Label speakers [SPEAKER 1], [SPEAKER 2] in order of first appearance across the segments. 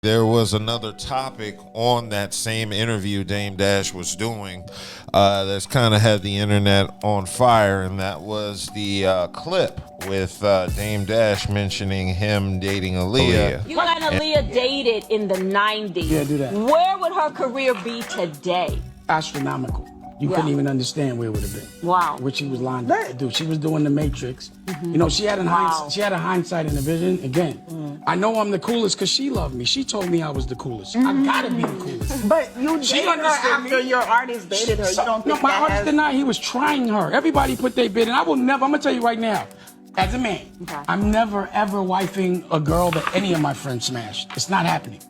[SPEAKER 1] There was another topic on that same interview Dame Dash was doing that's kind of had the internet on fire, and that was the clip with Dame Dash mentioning him dating Aaliyah.
[SPEAKER 2] You and Aaliyah dated in the 90s.
[SPEAKER 3] Yeah, do that.
[SPEAKER 2] Where would her career be today?
[SPEAKER 3] Astronomical. You couldn't even understand where it would have been.
[SPEAKER 2] Wow.
[SPEAKER 3] What she was lined up to do. She was doing the Matrix. You know, she had a hindsight and a vision. Again, I know I'm the coolest because she loved me. She told me I was the coolest. I gotta be the coolest.
[SPEAKER 4] But you dated her after your artist dated her. You don't think
[SPEAKER 3] no, my artist did not. He was trying her. Everybody put their bid in. I will never, I'm gonna tell you right now, as a man, I'm never ever wifing a girl that any of my friends smashed. It's not happening.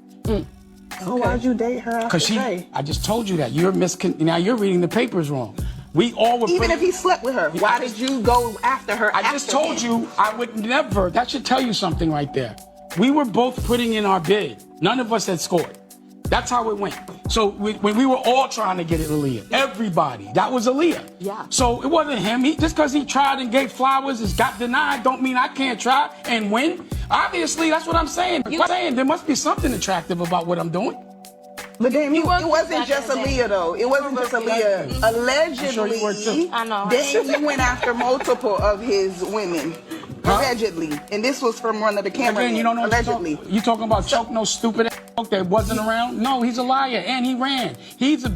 [SPEAKER 4] So why'd you date her after Jay?
[SPEAKER 3] I just told you that. Now you're reading the papers wrong. We all were.
[SPEAKER 4] Even if he slept with her, why did you go after her?
[SPEAKER 3] I just told you I would never. That should tell you something right there. We were both putting in our bid. None of us had scored. That's how it went. So when we were all trying to get at Aaliyah, everybody, that was Aaliyah.
[SPEAKER 2] Yeah.
[SPEAKER 3] So it wasn't him. Just because he tried and gave flowers and got denied don't mean I can't try and win. Obviously, that's what I'm saying. I'm saying there must be something attractive about what I'm doing.
[SPEAKER 4] But then it wasn't just Aaliyah though. It wasn't just Aaliyah. Allegedly,
[SPEAKER 2] I know.
[SPEAKER 4] Then you went after multiple of his women. Allegedly, and this was from one of the cameras.
[SPEAKER 3] Again, you don't know.
[SPEAKER 4] Allegedly,
[SPEAKER 3] You talking about Choke, no stupid ass that wasn't around? No, he's a liar and he ran. He's a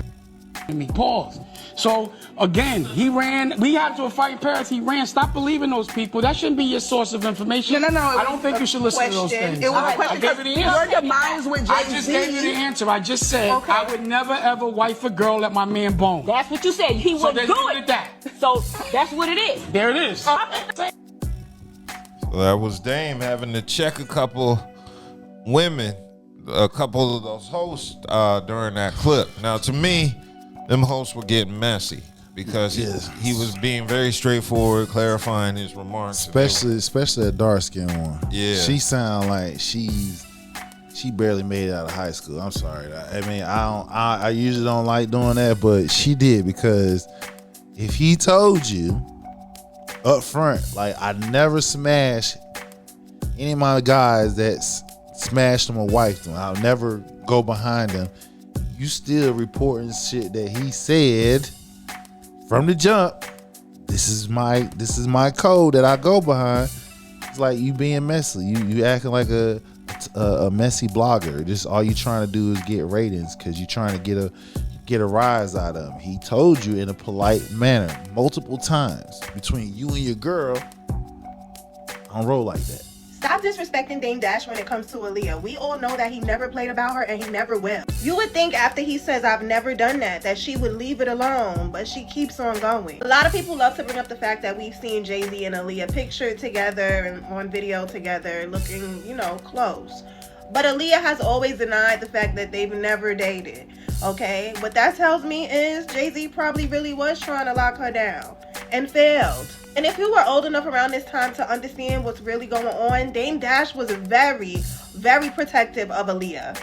[SPEAKER 3] me. Pause. So again, he ran. We had to a fight in Paris. He ran. Stop believing those people. That shouldn't be your source of information.
[SPEAKER 4] No.
[SPEAKER 3] I don't think you should listen to those things.
[SPEAKER 4] It was a question.
[SPEAKER 3] I gave you the answer.
[SPEAKER 4] Your demise with Jay-Z.
[SPEAKER 3] I just gave you the answer. I just said I would never ever wife a girl that my man boned.
[SPEAKER 2] That's what you said. He wouldn't do it.
[SPEAKER 3] That.
[SPEAKER 2] So that's what it is.
[SPEAKER 3] There it is.
[SPEAKER 1] So that was Dame having to check a couple women, a couple of those hosts during that clip. Now, to me, them hosts were getting messy because he was being very straightforward, clarifying his remarks.
[SPEAKER 5] Especially a dark skinned one.
[SPEAKER 1] Yeah.
[SPEAKER 5] She sound like she barely made it out of high school. I'm sorry. I mean, I usually don't like doing that, but she did, because if he told you up front, like, I never smash any of my guys that smashed them or wifed them, I'll never go behind them. You still reporting shit that he said from the jump. This is my code that I go behind. It's like you being messy. You acting like a messy blogger. Just all you trying to do is get ratings because you trying to get a rise out of him. He told you in a polite manner multiple times, between you and your girl, I don't roll like that.
[SPEAKER 6] Stop disrespecting Dame Dash when it comes to Aaliyah. We all know that he never played about her and he never will. You would think after he says, I've never done that she would leave it alone, but she keeps on going. A lot of people love to bring up the fact that we've seen Jay-Z and Aaliyah pictured together and on video together looking, close. But Aaliyah has always denied the fact that they've never dated, okay? What that tells me is Jay-Z probably really was trying to lock her down and failed. And if you were old enough around this time to understand what's really going on, Dame Dash was very, very protective of Aaliyah.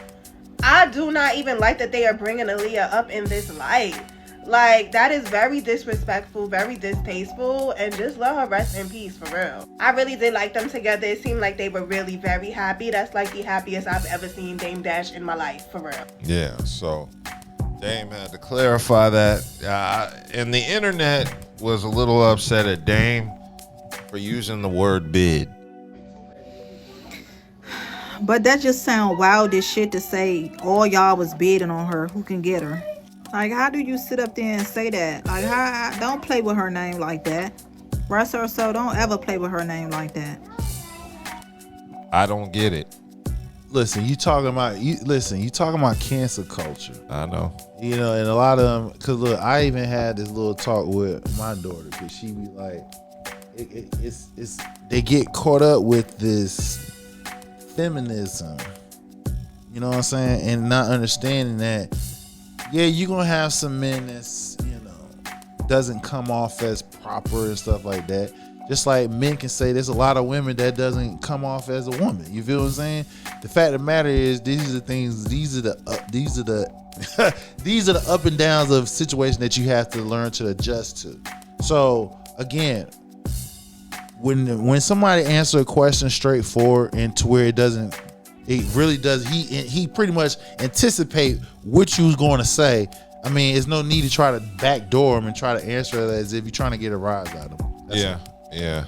[SPEAKER 6] I do not even like that they are bringing Aaliyah up in this light. Like, that is very disrespectful, very distasteful, and just let her rest in peace, for real. I really did like them together. It seemed like they were really very happy. That's like the happiest I've ever seen Dame Dash in my life, for real.
[SPEAKER 1] Yeah, so Dame had to clarify that. And the internet was a little upset at Dame for using the word bid.
[SPEAKER 7] But that just sound wild as shit to say all y'all was bidding on her. Who can get her? Like, how do you sit up there and say that? Like, don't play with her name like that. Rest her so don't ever play with her name like that.
[SPEAKER 1] I don't get it.
[SPEAKER 5] Listen, you talking about cancel culture.
[SPEAKER 1] I know.
[SPEAKER 5] And a lot of them, because look, I even had this little talk with my daughter, because she be like, they get caught up with this feminism, you know what I'm saying, and not understanding that, yeah, you're gonna have some men that's, doesn't come off as proper and stuff like that. Just like men can say there's a lot of women that doesn't come off as a woman. You feel what I'm saying? The fact of the matter is, these are the things, these are the these are the up and downs of situation that you have to learn to adjust to. So again, when somebody answers a question straightforward and to where it doesn't It really does. He pretty much anticipate what you was going to say. I mean, there's no need to try to backdoor him and try to answer it as if you're trying to get a rise out of him.
[SPEAKER 1] Yeah.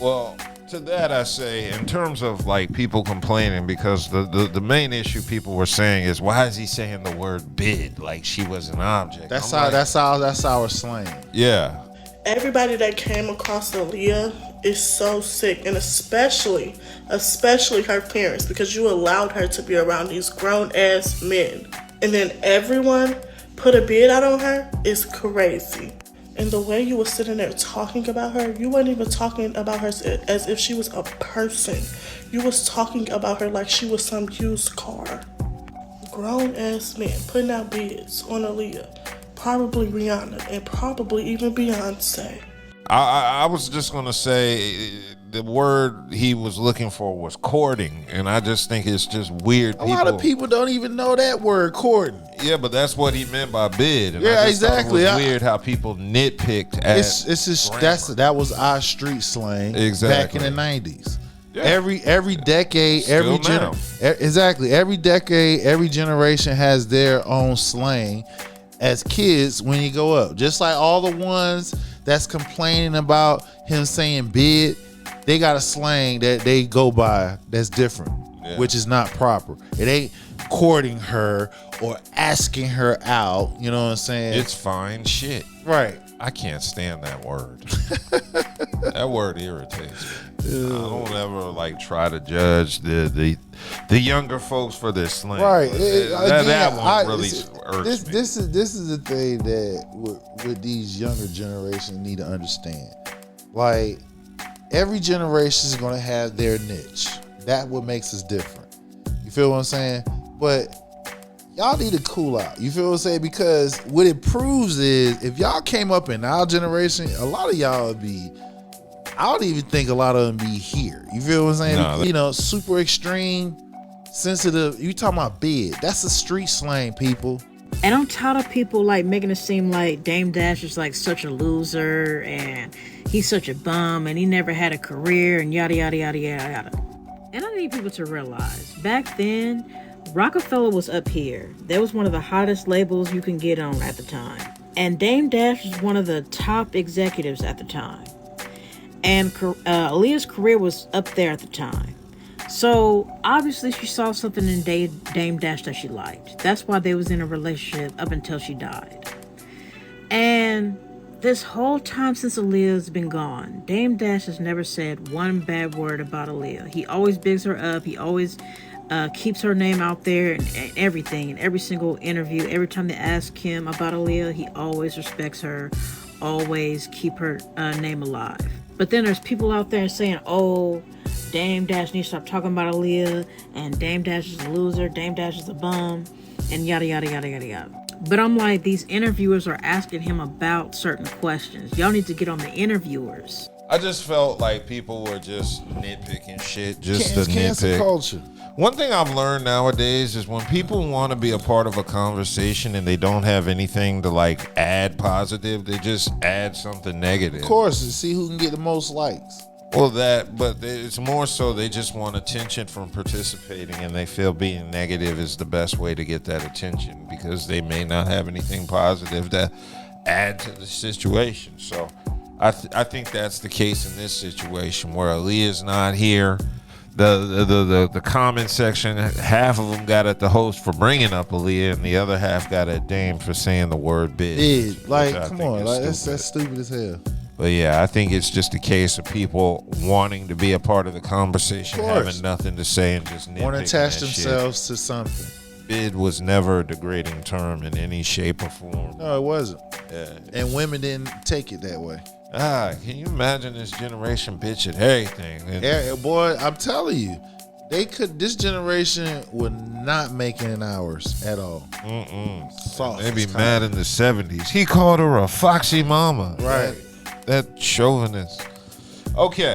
[SPEAKER 1] Well, to that I say, in terms of like people complaining, because the main issue people were saying is, why is he saying the word bid like she was an object?
[SPEAKER 5] That's our slang.
[SPEAKER 1] Yeah.
[SPEAKER 8] Everybody that came across Aaliyah is so sick, and especially her parents, because you allowed her to be around these grown ass men, and then everyone put a bid out on her is crazy. And the way you were sitting there talking about her, you weren't even talking about her as if she was a person. You was talking about her like she was some used car. Grown ass men putting out bids on Aaliyah. Probably Rihanna and probably even Beyonce.
[SPEAKER 1] I was just going to say the word he was looking for was courting, and I just think it's just weird.
[SPEAKER 5] A lot of people don't even know that word, courting.
[SPEAKER 1] Yeah, but that's what he meant by bid. And
[SPEAKER 5] yeah,
[SPEAKER 1] I just
[SPEAKER 5] exactly.
[SPEAKER 1] Thought it was weird how people nitpicked at
[SPEAKER 5] that was our street slang
[SPEAKER 1] exactly.
[SPEAKER 5] back in the 90s.
[SPEAKER 1] Yeah.
[SPEAKER 5] Every decade, exactly. Every decade, every generation has their own slang as kids when you go up. Just like all the ones that's complaining about him saying bid, they got a slang that they go by that's different, which is not proper. It ain't courting her or asking her out. You know what I'm saying?
[SPEAKER 1] It's fine shit.
[SPEAKER 5] Right.
[SPEAKER 1] I can't stand that word. That word irritates me. I don't ever like try to judge the younger folks for their slang.
[SPEAKER 5] Right.
[SPEAKER 1] That won't really irk me.
[SPEAKER 5] This is the thing that with these younger generations need to understand. Like, every generation is going to have their niche. That's what makes us different. You feel what I'm saying? But y'all need to cool out. You feel what I'm saying? Because what it proves is, if y'all came up in our generation, a lot of y'all would be, I don't even think a lot of them be here. You feel what I'm saying? Super extreme, sensitive. You talking about bid. That's a street slang, people.
[SPEAKER 7] And I'm tired of people like making it seem like Dame Dash is like such a loser and he's such a bum and he never had a career and yada, yada, yada, yada, yada. And I need people to realize, back then, Roc-A-Fella was up here. That was one of the hottest labels you can get on at the time. And Dame Dash was one of the top executives at the time. And Aaliyah's career was up there at the time. So obviously she saw something in Dame Dash that she liked. That's why they was in a relationship up until she died. And this whole time since Aaliyah's been gone, Dame Dash has never said one bad word about Aaliyah. He always bigs her up. He always keeps her name out there and everything. In every single interview, every time they ask him about Aaliyah, he always respects her, always keep her name alive. But then there's people out there saying, oh, Dame Dash needs to stop talking about Aaliyah, and Dame Dash is a loser, Dame Dash is a bum, and yada, yada, yada, yada, yada. But I'm like, these interviewers are asking him about certain questions. Y'all need to get on the interviewers.
[SPEAKER 1] I just felt like people were just nitpicking shit, just to
[SPEAKER 5] Cancel
[SPEAKER 1] nitpick.
[SPEAKER 5] culture.
[SPEAKER 1] One thing I've learned nowadays is when people want to be a part of a conversation and they don't have anything to like add positive, they just add something negative.
[SPEAKER 5] Of course, to see who can get the most likes.
[SPEAKER 1] Well, but it's more so they just want attention from participating, and they feel being negative is the best way to get that attention because they may not have anything positive to add to the situation. So I think that's the case in this situation where Aaliyah's not here. The comment section, half of them got at the host for bringing up Aaliyah, and the other half got at Dame for saying the word bid.
[SPEAKER 5] Like, come on, like that's stupid as hell.
[SPEAKER 1] But yeah, I think it's just a case of people wanting to be a part of the conversation, having nothing to say, and just nitpicking.
[SPEAKER 5] Want to attach themselves to something.
[SPEAKER 1] Bid was never a degrading term in any shape or form.
[SPEAKER 5] No, it wasn't.
[SPEAKER 1] Yeah.
[SPEAKER 5] And women didn't take it that way.
[SPEAKER 1] Can you imagine this generation bitch at everything?
[SPEAKER 5] Boy, I'm telling you, this generation would not make it in hours at all. Soft.
[SPEAKER 1] They'd be mad in the 70s. He called her a foxy mama.
[SPEAKER 5] Right.
[SPEAKER 1] That chauvinist. Okay.